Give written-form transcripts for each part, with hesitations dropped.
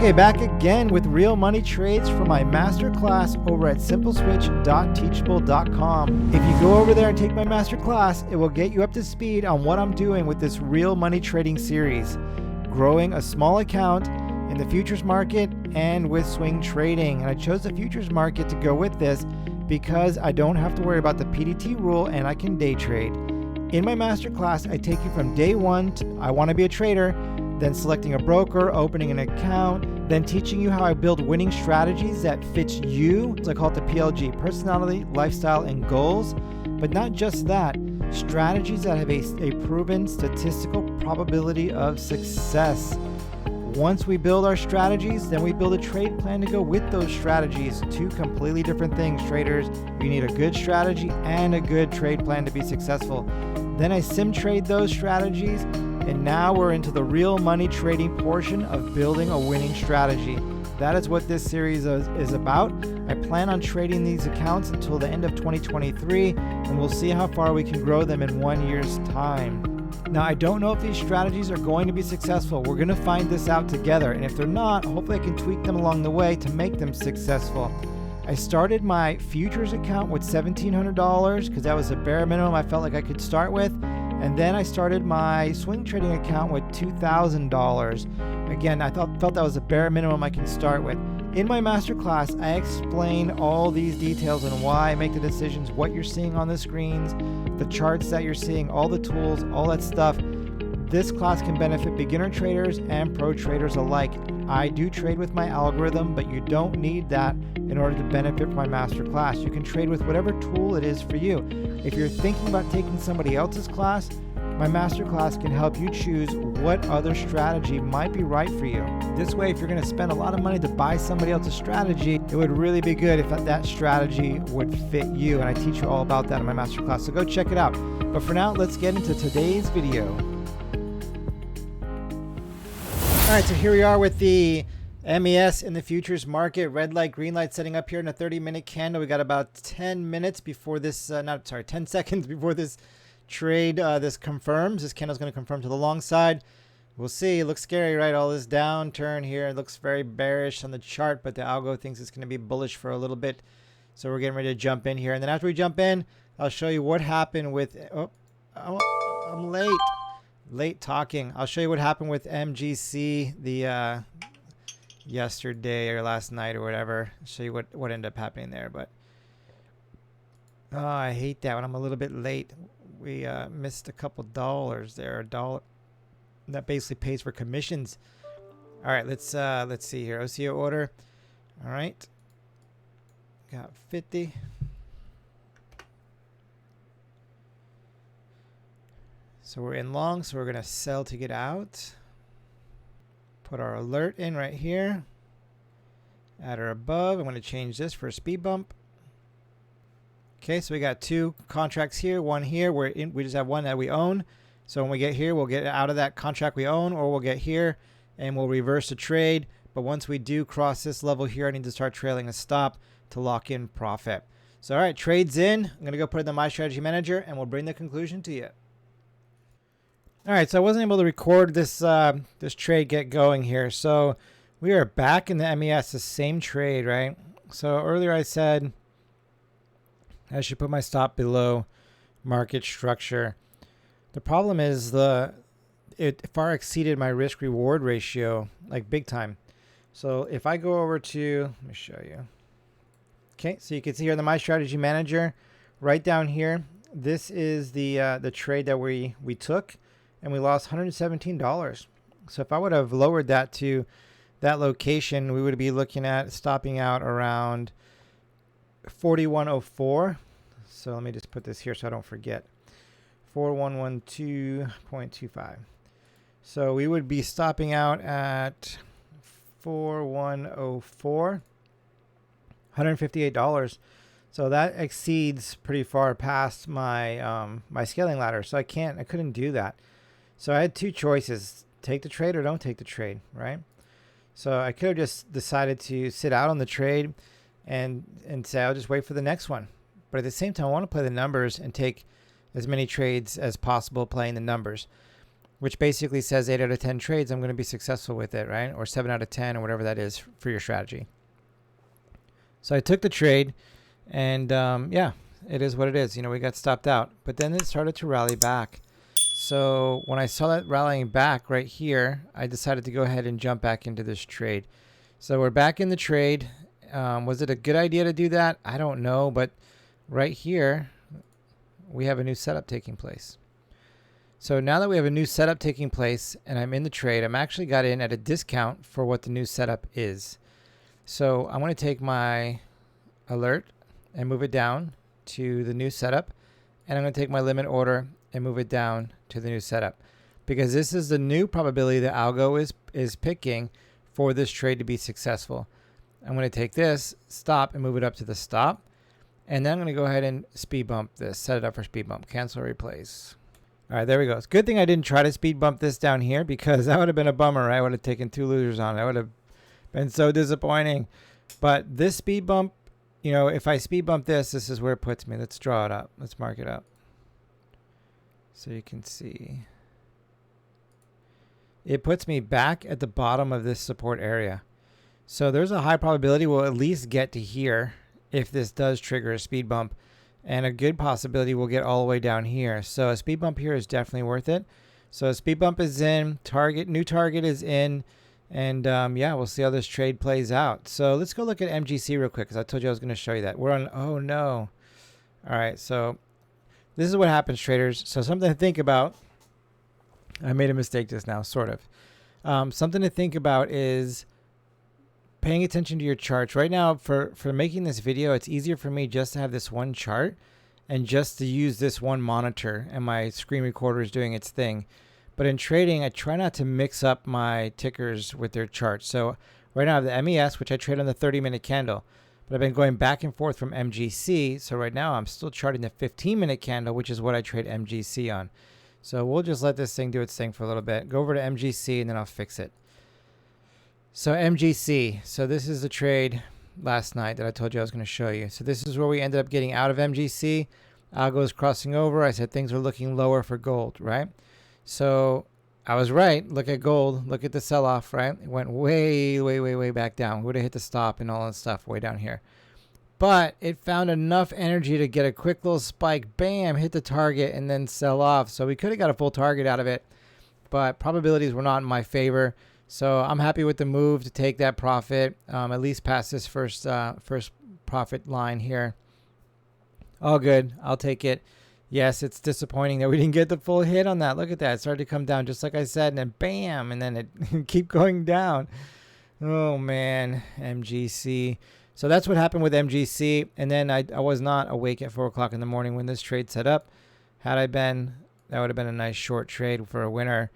Okay, back again with real money trades for my masterclass over at simpleswitch.teachable.com. If you go over there and take my masterclass, it will get you up to speed on what I'm doing with this real money trading series, growing a small account in the futures market and with swing trading. And I chose the futures market to go with this because I don't have to worry about the PDT rule and I can day trade. In my masterclass, I take you from day one to I want to be a trader, then selecting a broker, opening an account, then teaching you how I build winning strategies that fits you. So I call it the PLG, personality, lifestyle, and goals. But not just that, strategies that have a proven statistical probability of success. Once we build our strategies, then we build a trade plan to go with those strategies. Two completely different things, traders. You need a good strategy and a good trade plan to be successful. Then I sim trade those strategies, and now we're into the real money trading portion of building a winning strategy. That is what this series is about. I plan on trading these accounts until the end of 2023, and we'll see how far we can grow them in 1 year's time. Now, I don't know if these strategies are going to be successful. We're going to find this out together, and if they're not, hopefully I can tweak them along the way to make them successful. I started my futures account with $1,700 because that was the bare minimum I felt like I could start with. And then I started my swing trading account with $2,000. Again, I felt that was the bare minimum I can start with. In my masterclass, I explain all these details and why I make the decisions, what you're seeing on the screens, the charts that you're seeing, all the tools, all that stuff. This class can benefit beginner traders and pro traders alike. I do trade with my algorithm, but you don't need that in order to benefit from my masterclass. You can trade with whatever tool it is for you. If you're thinking about taking somebody else's class, my masterclass can help you choose what other strategy might be right for you. This way, if you're going to spend a lot of money to buy somebody else's strategy, it would really be good if that strategy would fit you. And I teach you all about that in my masterclass, so go check it out. But for now, let's get into today's video. All right, so here we are with the MES in the futures market. Red light, green light setting up here in a 30-minute candle. We got about 10 minutes before this, 10 seconds before this trade, this confirms. This candle's going to confirm to the long side. We'll see. It looks scary, right? All this downturn here. It looks very bearish on the chart, but the algo thinks it's going to be bullish for a little bit. So we're getting ready to jump in here. And then after we jump in, I'll show you what happened with, I'm late talking. I'll show you what happened with MGC the yesterday or last night or whatever. I'll show you what ended up happening there. But oh, I hate that when I'm a little bit late. We missed a couple dollars there. $1 that basically pays for commissions. All right, let's see here. OCO order. All right, got 50. So we're in long, so we're going to sell to get out. Put our alert in right here. Add our above. I'm going to change this for a speed bump. Okay, so we got two contracts here, one here. We just have one that we own. So when we get here, we'll get out of that contract we own, or we'll get here and we'll reverse the trade. But once we do cross this level here, I need to start trailing a stop to lock in profit. So all right, trade's in. I'm going to go put it in the My Strategy Manager, and we'll bring the conclusion to you. All right, so I wasn't able to record this this trade get going here. So we are back in the MES, the same trade, right? So earlier I said I should put my stop below market structure. The problem is it far exceeded my risk reward ratio, like big time. So if I go over to, let me show you. Okay, so you can see here in the My Strategy Manager, right down here, this is the trade that we took. And we lost $117. So if I would have lowered that to that location, we would be looking at stopping out around 4104. So let me just put this here so I don't forget. 4112.25. So we would be stopping out at 4104, $158. So that exceeds pretty far past my my scaling ladder. So I couldn't do that. So I had two choices, take the trade or don't take the trade, right? So I could have just decided to sit out on the trade and say, I'll just wait for the next one. But at the same time, I want to play the numbers and take as many trades as possible playing the numbers. which basically says 8 out of 10 trades, I'm going to be successful with it, right? Or 7 out of 10 or whatever that is for your strategy. So I took the trade and yeah, it is what it is. You know, we got stopped out, but then it started to rally back. So when I saw that rallying back right here, I decided to go ahead and jump back into this trade. So we're back in the trade. Was it a good idea to do that? I don't know, but right here, we have a new setup taking place. So now that we have a new setup taking place and I'm in the trade, I'm actually got in at a discount for what the new setup is. So I'm going to take my alert and move it down to the new setup. And I'm going to take my limit order and move it down to the new setup, because this is the new probability that algo is picking for this trade to be successful. I'm going to take this stop and move it up to the stop. And then I'm going to go ahead and speed bump this, set it up for speed bump, cancel, replace. All right, there we go. It's a good thing I didn't try to speed bump this down here, because that would have been a bummer, right? I would have taken 2 losers on it. That would have been so disappointing. But this speed bump, you know, if I speed bump this, this is where it puts me. Let's draw it up. Let's mark it up so you can see. It puts me back at the bottom of this support area. So there's a high probability we'll at least get to here if this does trigger a speed bump, and a good possibility we'll get all the way down here. So a speed bump here is definitely worth it. So a speed bump is in, new target is in, and yeah, we'll see how this trade plays out. So let's go look at MGC real quick, because I told you I was going to show you that. We're on, oh no. All right, so this is what happens, traders. So something to think about. I made a mistake just now, sort of. Something to think about is paying attention to your charts. Right now, for making this video, it's easier for me just to have this one chart and just to use this one monitor, and my screen recorder is doing its thing. But in trading, I try not to mix up my tickers with their charts. So right now I have the MES, which I trade on the 30-minute candle, but I've been going back and forth from MGC. So right now I'm still charting the 15-minute candle, which is what I trade MGC on. So we'll just let this thing do its thing for a little bit. Go over to MGC and then I'll fix it. So MGC, so this is the trade last night that I told you I was going to show you. So this is where we ended up getting out of MGC. Algo is crossing over. I said things are looking lower for gold, right? So I was right. Look at gold. Look at the sell-off, right? It went way, way, way, way back down. Would have hit the stop and all that stuff way down here. But it found enough energy to get a quick little spike, bam, hit the target, and then sell off. So we could have got a full target out of it, but probabilities were not in my favor. So I'm happy with the move to take that profit, at least past this first profit line here. All good. I'll take it. Yes, it's disappointing that we didn't get the full hit on that. Look at that. It started to come down just like I said, and then bam, and then it keep going down. Oh, man, MGC. So that's what happened with MGC. And then I was not awake at 4 o'clock in the morning when this trade set up. Had I been, that would have been a nice short trade for a winner.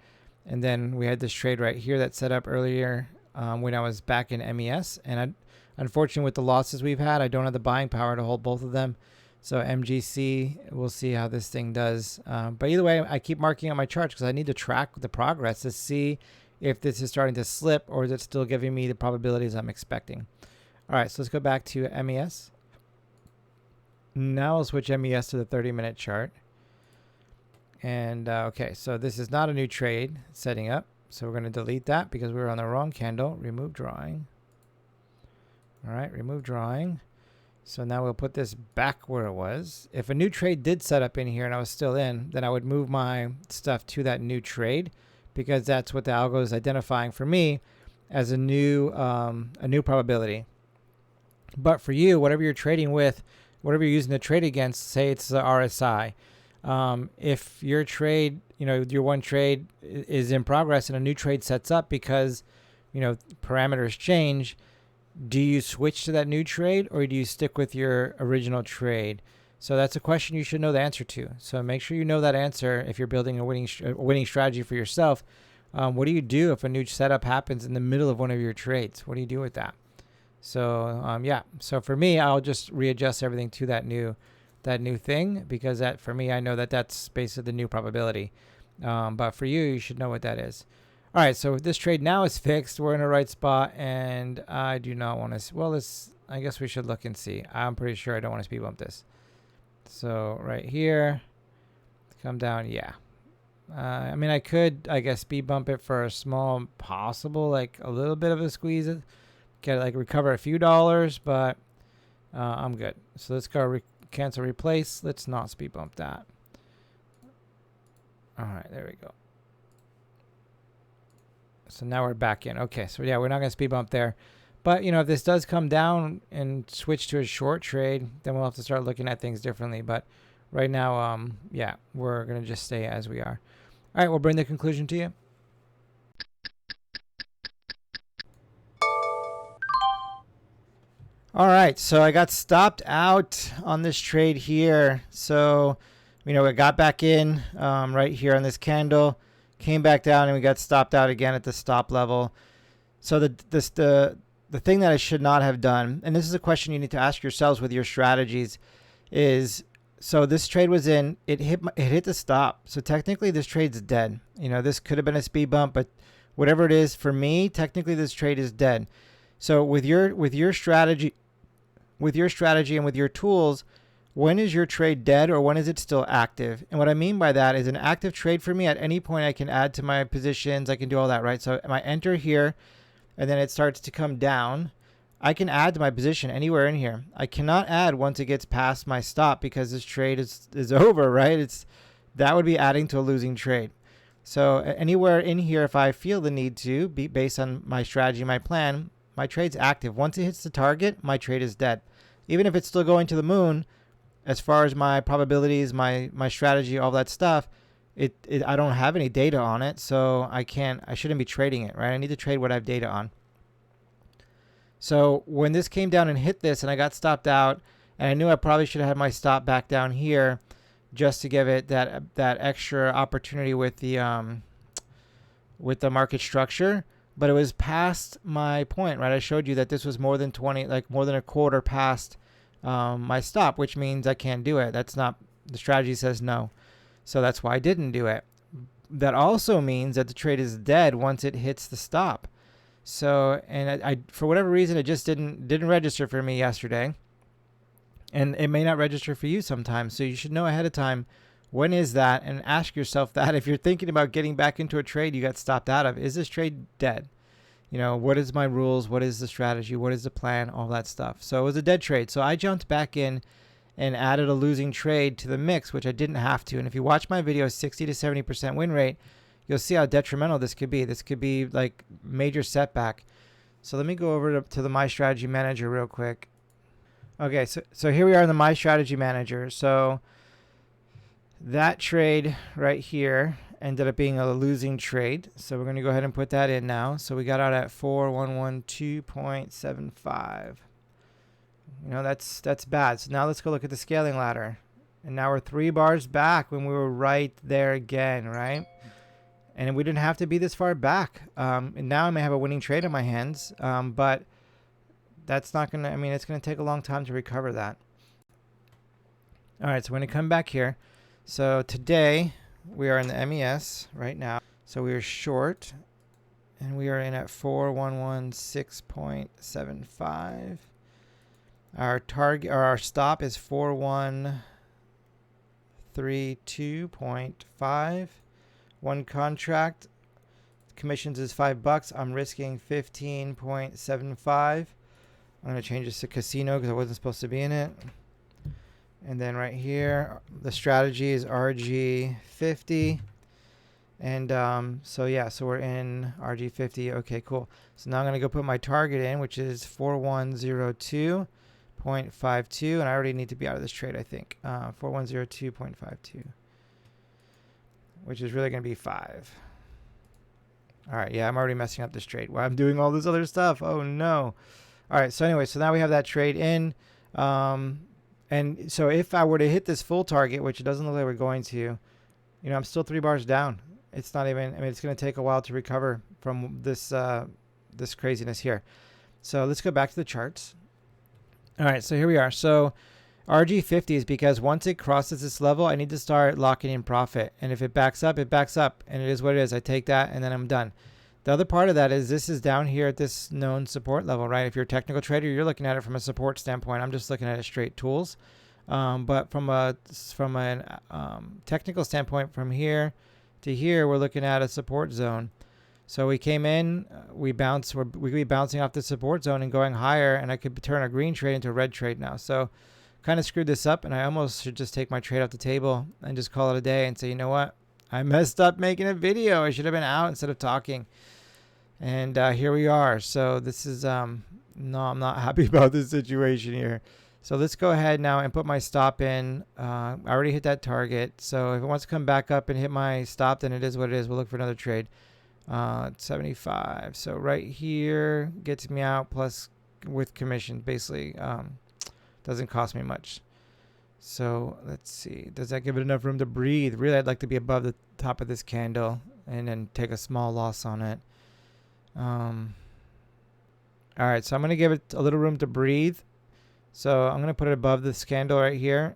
And then we had this trade right here that set up earlier when I was back in MES. And unfortunately, with the losses we've had, I don't have the buying power to hold both of them. So MGC, we'll see how this thing does. But either way, I keep marking on my charts because I need to track the progress to see if this is starting to slip or is it still giving me the probabilities I'm expecting. All right, so let's go back to MES. Now I'll switch MES to the 30-minute chart. And okay, so this is not a new trade setting up. So we're going to delete that because we were on the wrong candle. Remove drawing. All right, remove drawing. So now we'll put this back where it was. If a new trade did set up in here and I was still in, then I would move my stuff to that new trade because that's what the algo is identifying for me as a new probability. But for you, whatever you're trading with, whatever you're using to trade against, say it's the RSI. If your trade, your one trade is in progress and a new trade sets up because, parameters change, do you switch to that new trade or do you stick with your original trade? So that's a question you should know the answer to. So make sure you know that answer if you're building a winning strategy for yourself. What do you do if a new setup happens in the middle of one of your trades? What do you do with that? So yeah. So for me, I'll just readjust everything to that new thing because that for me, I know that that's basically the new probability. But for you, you should know what that is. All right, so this trade now is fixed. We're in the right spot, and I do not want to. Well, I guess we should look and see. I'm pretty sure I don't want to speed bump this. So right here, come down. Yeah, I mean, I could, I guess, speed bump it for a small possible, like a little bit of a squeeze, get like recover a few dollars, but I'm good. So let's go cancel replace. Let's not speed bump that. All right, there we go. So now we're back in. Okay, so yeah, we're not going to speed bump there. But, you know, if this does come down and switch to a short trade, then we'll have to start looking at things differently. But right now, yeah, we're going to just stay as we are. All right, we'll bring the conclusion to you. All right, so I got stopped out on this trade here. So, you know, we got back in right here on this candle, came back down, and we got stopped out again at the stop level. So the thing that I should not have done, and this is a question you need to ask yourselves with your strategies, is so this trade was in, it hit the stop. So technically this trade's dead. You know, this could have been a speed bump, but whatever it is, for me, technically this trade is dead. So with your strategy and with your tools, when is your trade dead or when is it still active? And what I mean by that is an active trade for me, at any point I can add to my positions, I can do all that, right? So I enter here and then it starts to come down. I can add to my position anywhere in here. I cannot add once it gets past my stop because this trade is over, right? That would be adding to a losing trade. So anywhere in here, if I feel the need to, based on my strategy, my plan, my trade's active. Once it hits the target, my trade is dead. Even if it's still going to the moon, as far as my probabilities, my strategy, all that stuff, I don't have any data on it, so I shouldn't be trading it, right? I need to trade what I have data on. So when this came down and hit this and I got stopped out, and I knew I probably should have had my stop back down here just to give it that extra opportunity with the market structure, but it was past my point, right? I showed you that this was more than a quarter past my stop, which means I can't do it. That's not, the strategy says no. So that's why I didn't do it. That also means that the trade is dead once it hits the stop. So, and I for whatever reason, it just didn't register for me yesterday. And it may not register for you sometimes. So you should know ahead of time, when is that? And ask yourself that if you're thinking about getting back into a trade you got stopped out of, is this trade dead? You know, what is my rules? What is the strategy? What is the plan? All that stuff. So it was a dead trade. So I jumped back in and added a losing trade to the mix, which I didn't have to. And if you watch my video, 60 to 70% win rate, you'll see how detrimental this could be. This could be like major setback. So let me go over to the My Strategy Manager real quick. Okay, so here we are in the My Strategy Manager. So that trade right here ended up being a losing trade. So we're going to go ahead and put that in now. So we got out at 4112.75. You know, that's bad. So now let's go look at the scaling ladder. And now we're 3 bars back when we were right there again, right? And we didn't have to be this far back. And now I may have a winning trade in my hands, but that's not going to, I mean, it's going to take a long time to recover that. All right, so we're going to come back here. So today we are in the MES right now. So we are short and we are in at 4116.75. Our target, or our stop, is 4132.5. One contract, commissions is $5. I'm risking 15.75. I'm going to change this to casino because I wasn't supposed to be in it. And then right here, the strategy is RG50. And so yeah, so we're in RG50. Okay, cool. So now I'm going to go put my target in, which is 4102.52. And I already need to be out of this trade, I think. 4102.52. Which is really going to be 5. All right, yeah, I'm already messing up this trade. Well, I'm doing all this other stuff. Oh, no. All right, so anyway, so now we have that trade in. And so if I were to hit this full target, which it doesn't look like we're going to, you know, I'm still 3 bars down. It's not even, I mean, it's going to take a while to recover from this this craziness here. So let's go back to the charts. All right, so here we are. So RG50 is because once it crosses this level, I need to start locking in profit. And if it backs up, it backs up. And it is what it is. I take that and then I'm done. The other part of that is this is down here at this known support level, right? If you're a technical trader, you're looking at it from a support standpoint. I'm just looking at it straight tools. But from a technical standpoint, from here to here, we're looking at a support zone. So we came in, we could be bouncing off the support zone and going higher, and I could turn a green trade into a red trade now. So kind of screwed this up, and I almost should just take my trade off the table and just call it a day and say, you know what? I messed up making a video. I should have been out instead of talking. And here we are. So this is, no, I'm not happy about this situation here. So let's go ahead now and put my stop in. I already hit that target. So if it wants to come back up and hit my stop, then it is what it is. We'll look for another trade. 75. So right here gets me out plus with commission. Basically, doesn't cost me much. So let's see. Does that give it enough room to breathe? Really, I'd like to be above the top of this candle and then take a small loss on it. All right, so I'm going to give it a little room to breathe. So I'm going to put it above this candle right here,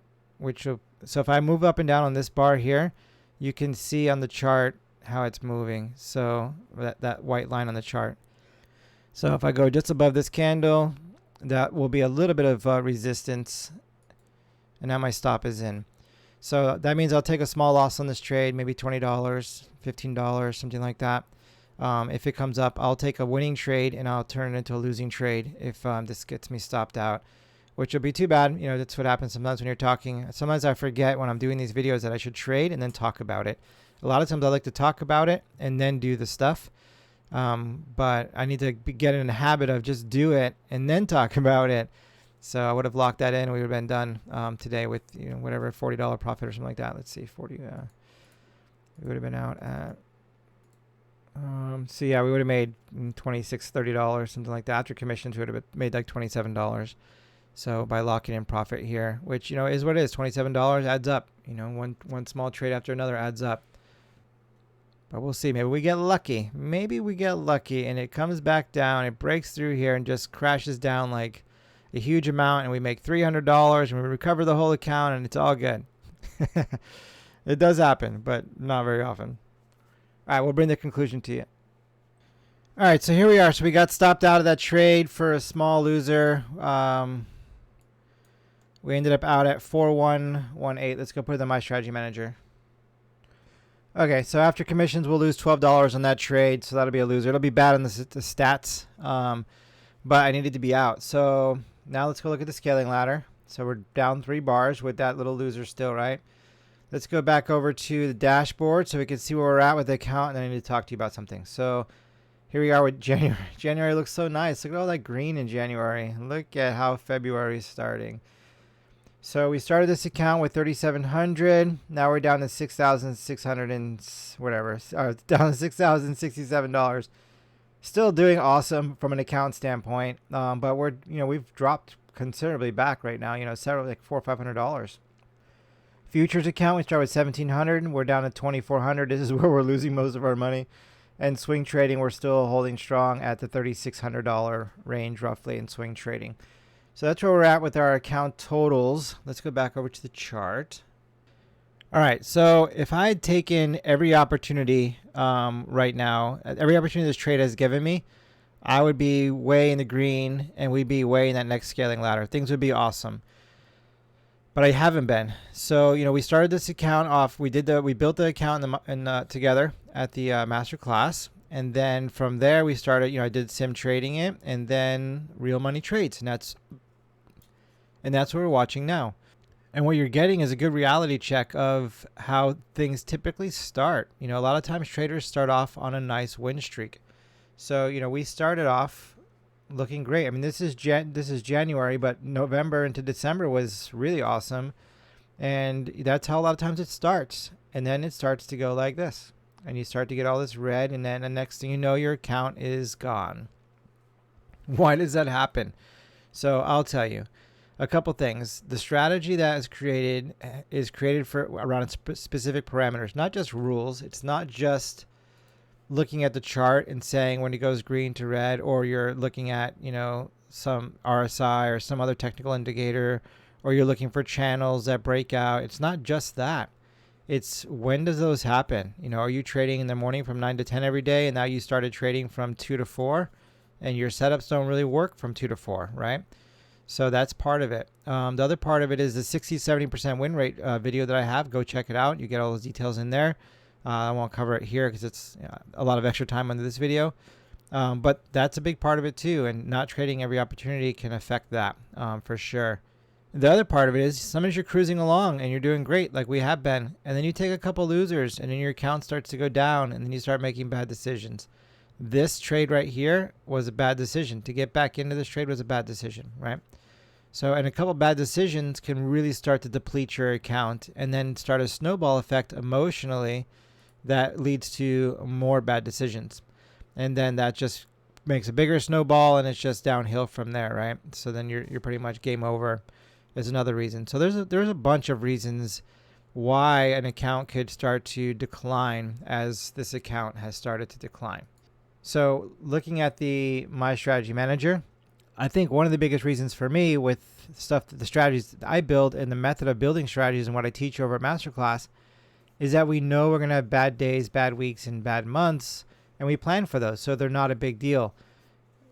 so if I move up and down on this bar here, you can see on the chart how it's moving. So that white line on the chart. So if I go just above this candle, that will be a little bit of resistance. And now my stop is in. So that means I'll take a small loss on this trade, maybe $20, $15, something like that. If it comes up, I'll take a winning trade and I'll turn it into a losing trade if this gets me stopped out, which will be too bad. You know, that's what happens sometimes when you're talking. Sometimes I forget when I'm doing these videos that I should trade and then talk about it. A lot of times I like to talk about it and then do the stuff. But I need to get in the habit of just do it and then talk about it. So I would have locked that in. We would have been done today with, you know, whatever, $40 profit or something like that. Let's see, 40. We would have been out at. So yeah, we would have made $26, $30, something like that. After commissions, we would have made like $27. So by locking in profit here, which, you know, is what it is. $27 adds up. You know, one small trade after another adds up. But we'll see. Maybe we get lucky. Maybe we get lucky and it comes back down. It breaks through here and just crashes down like a huge amount, and we make $300 and we recover the whole account, and it's all good. It does happen, but not very often. All right, we'll bring the conclusion to you. All right, so here we are. So we got stopped out of that trade for a small loser. We ended up out at 4118. Let's go put it in my strategy manager. Okay, so after commissions, we'll lose $12 on that trade, so that'll be a loser. It'll be bad on the stats, but I needed to be out. So now let's go look at the scaling ladder. So we're down 3 bars with that little loser still, right? Let's go back over to the dashboard so we can see where we're at with the account, and then I need to talk to you about something. So here we are with January. January looks so nice. Look at all that green in January. Look at how February is starting. So we started this account with 3,700. Now we're down to 6,600 and whatever. Down to $6,067. Still doing awesome from an account standpoint. But we've dropped considerably back right now. You know, several like $400 or $500. Futures account, we started with 1,700. We're down to 2,400. This is where we're losing most of our money. And swing trading, we're still holding strong at the $3,600 range roughly in swing trading. So that's where we're at with our account totals. Let's go back over to the chart. All right, so if I had taken every opportunity right now, every opportunity this trade has given me, I would be way in the green and we'd be way in that next scaling ladder. Things would be awesome. But I haven't been. So, you know, we started this account off. We built the account together at the master class. And then from there we started, you know, I did sim trading it and then real money trades. And that's what we're watching now. And what you're getting is a good reality check of how things typically start. You know, a lot of times traders start off on a nice win streak. So, you know, we started off looking great. I mean, this is January, but November into December was really awesome. And that's how a lot of times it starts. And then it starts to go like this. And you start to get all this red, and then the next thing you know, your account is gone. Why does that happen? So I'll tell you a couple things. The strategy that is created for around specific parameters, not just rules. It's not just looking at the chart and saying when it goes green to red, or you're looking at, you know, some RSI or some other technical indicator, or you're looking for channels that break out. It's not just that. It's when does those happen? You know, are you trading in the morning from 9 to 10 every day, and now you started trading from 2 to 4, and your setups don't really work from 2 to 4, right? So that's part of it. The other part of it is the 60-70% win rate video that I have. Go check it out. You get all those details in there. I won't cover it here because it's a lot of extra time under this video. But that's a big part of it too, and not trading every opportunity can affect that for sure. The other part of it is sometimes you're cruising along and you're doing great like we have been, and then you take a couple losers and then your account starts to go down and then you start making bad decisions. This trade right here was a bad decision. To get back into this trade was a bad decision, right? So, and a couple bad decisions can really start to deplete your account and then start a snowball effect emotionally that leads to more bad decisions. And then that just makes a bigger snowball and it's just downhill from there, right? So then you're pretty much game over is another reason. So there's a bunch of reasons why an account could start to decline as this account has started to decline. So looking at the My Strategy Manager, I think one of the biggest reasons for me with the strategies that I build and the method of building strategies and what I teach over at Masterclass is that we know we're going to have bad days, bad weeks, and bad months, and we plan for those, so they're not a big deal.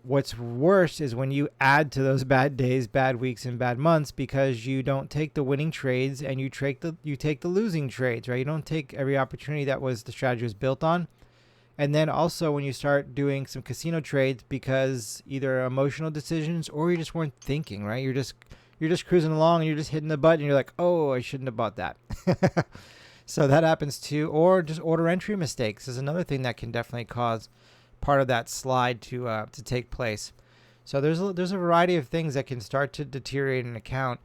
What's worse is when you add to those bad days, bad weeks, and bad months because you don't take the winning trades and you take the losing trades, right? You don't take every opportunity that the strategy was built on. And then also when you start doing some casino trades because either emotional decisions or you just weren't thinking, right? You're just cruising along and you're just hitting the button and you're like, oh, I shouldn't have bought that. So that happens too. Or just order entry mistakes is another thing that can definitely cause part of that slide to take place. So there's a variety of things that can start to deteriorate an account.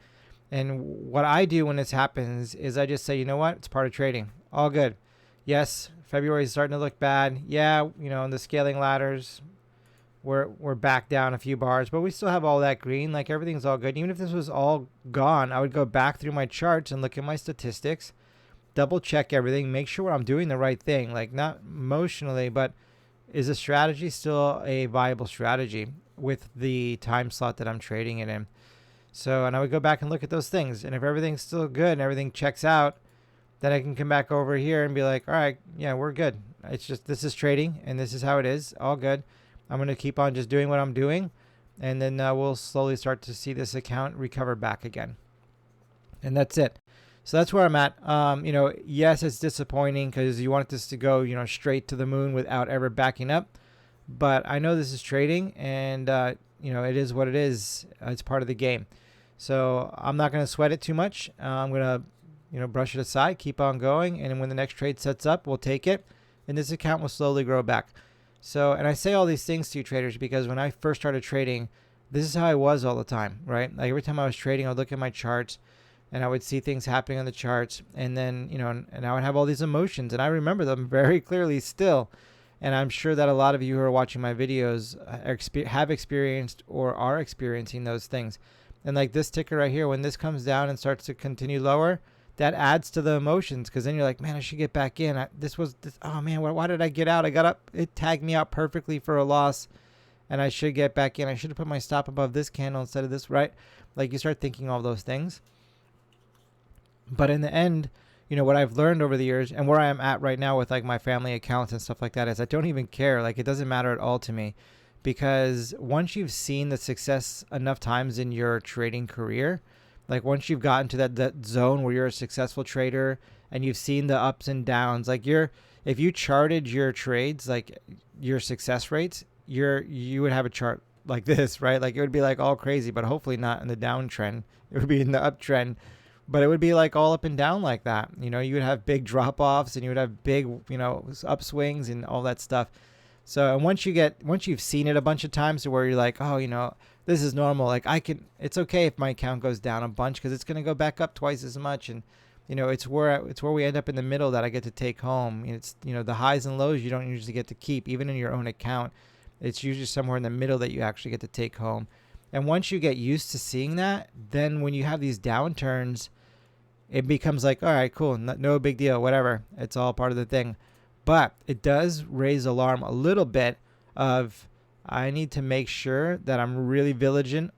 And what I do when this happens is I just say, you know what? It's part of trading. All good. Yes, February is starting to look bad. Yeah, in the scaling ladders, we're back down a few bars, but we still have all that green. Like everything's all good. Even if this was all gone, I would go back through my charts and look at my statistics, double check everything, make sure I'm doing the right thing. Like not emotionally, but is the strategy still a viable strategy with the time slot that I'm trading it in? So, and I would go back and look at those things. And if everything's still good and everything checks out, then I can come back over here and be like, all right, yeah, we're good. It's just, this is trading and this is how it is. All good. I'm going to keep on just doing what I'm doing. And then we'll slowly start to see this account recover back again. And that's it. So that's where I'm at. Yes, it's disappointing because you want this to go, straight to the moon without ever backing up. But I know this is trading and, it is what it is. It's part of the game. So I'm not going to sweat it too much. I'm going to, brush it aside, keep on going. And when the next trade sets up, we'll take it. And this account will slowly grow back. So, and I say all these things to you traders because when I first started trading, this is how I was all the time, right? Like every time I was trading, I would look at my charts and I would see things happening on the charts. And then, and I would have all these emotions and I remember them very clearly still. And I'm sure that a lot of you who are watching my videos have experienced or are experiencing those things. And like this ticker right here, when this comes down and starts to continue lower, that adds to the emotions because then you're like, man, I should get back in. Oh man, why did I get out? I got up, it tagged me out perfectly for a loss and I should get back in. I should have put my stop above this candle instead of this, right? Like you start thinking all those things. But in the end, what I've learned over the years and where I am at right now with like my family accounts and stuff like that is I don't even care. Like it doesn't matter at all to me because once you've seen the success enough times in your trading career, like once you've gotten to that zone where you're a successful trader and you've seen the ups and downs, like if you charted your trades, like your success rates, you would have a chart like this, right? Like it would be like all crazy, but hopefully not in the downtrend. It would be in the uptrend, but it would be like all up and down like that. You would have big drop offs and you would have big, upswings and all that stuff. So, and once you've seen it a bunch of times to where you're like, oh, this is normal. Like it's okay if my account goes down a bunch because it's going to go back up twice as much. And, it's where we end up in the middle that I get to take home. It's, the highs and lows you don't usually get to keep, even in your own account. It's usually somewhere in the middle that you actually get to take home. And once you get used to seeing that, then when you have these downturns, it becomes like, all right, cool. No big deal, whatever. It's all part of the thing. But it does raise alarm a little bit of I need to make sure that I'm really diligent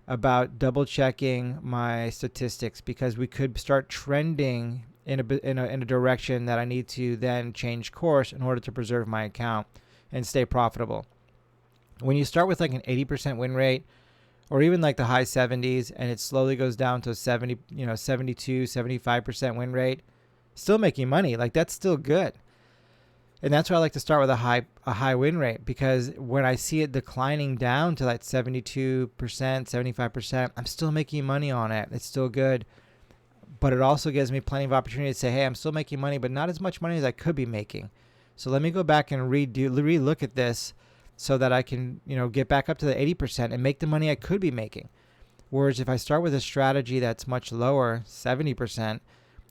about double checking my statistics because we could start trending in a direction that I need to then change course in order to preserve my account and stay profitable. When you start with like an 80% win rate or even like the high 70s and it slowly goes down to 72, 75% win rate, still making money. Like, that's still good. And that's why I like to start with a high win rate, because when I see it declining down to like 72%, 75%, I'm still making money on it. It's still good. But it also gives me plenty of opportunity to say, hey, I'm still making money, but not as much money as I could be making. So let me go back and re-look at this so that I can, get back up to the 80% and make the money I could be making. Whereas if I start with a strategy that's much lower, 70%,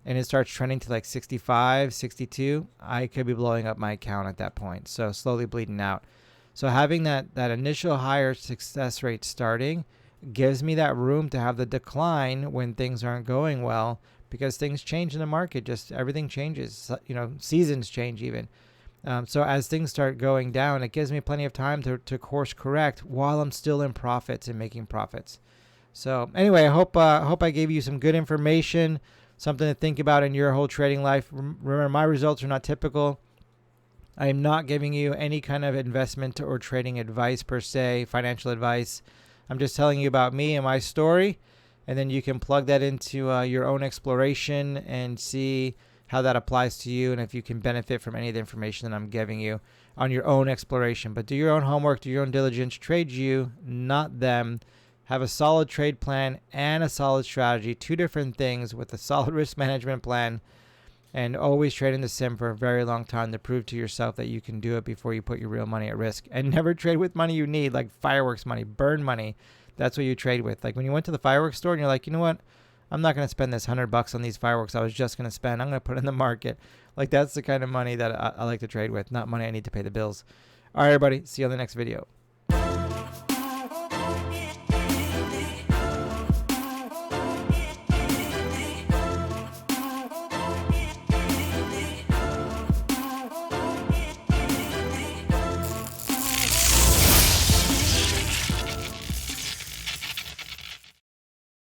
and it starts trending to like 65, 62, I could be blowing up my account at that point. So slowly bleeding out. So having that initial higher success rate starting gives me that room to have the decline when things aren't going well, because things change in the market. Just everything changes, seasons change even. So as things start going down, it gives me plenty of time to course correct while I'm still in profits and making profits. So anyway, I hope I gave you some good information, something to think about in your whole trading life. Remember, my results are not typical. I am not giving you any kind of investment or trading advice per se, financial advice. I'm just telling you about me and my story, and then you can plug that into your own exploration and see how that applies to you, and if you can benefit from any of the information that I'm giving you on your own exploration. But do your own homework, do your own diligence, trade you, not them. Have a solid trade plan and a solid strategy, two different things with a solid risk management plan, and always trade in the sim for a very long time to prove to yourself that you can do it before you put your real money at risk. And never trade with money you need, like fireworks money, burn money. That's what you trade with. Like when you went to the fireworks store and you're like, you know what? I'm not going to spend this $100 on these fireworks I was just going to spend. I'm going to put it in the market. Like, that's the kind of money that I like to trade with, not money I need to pay the bills. All right, everybody. See you on the next video.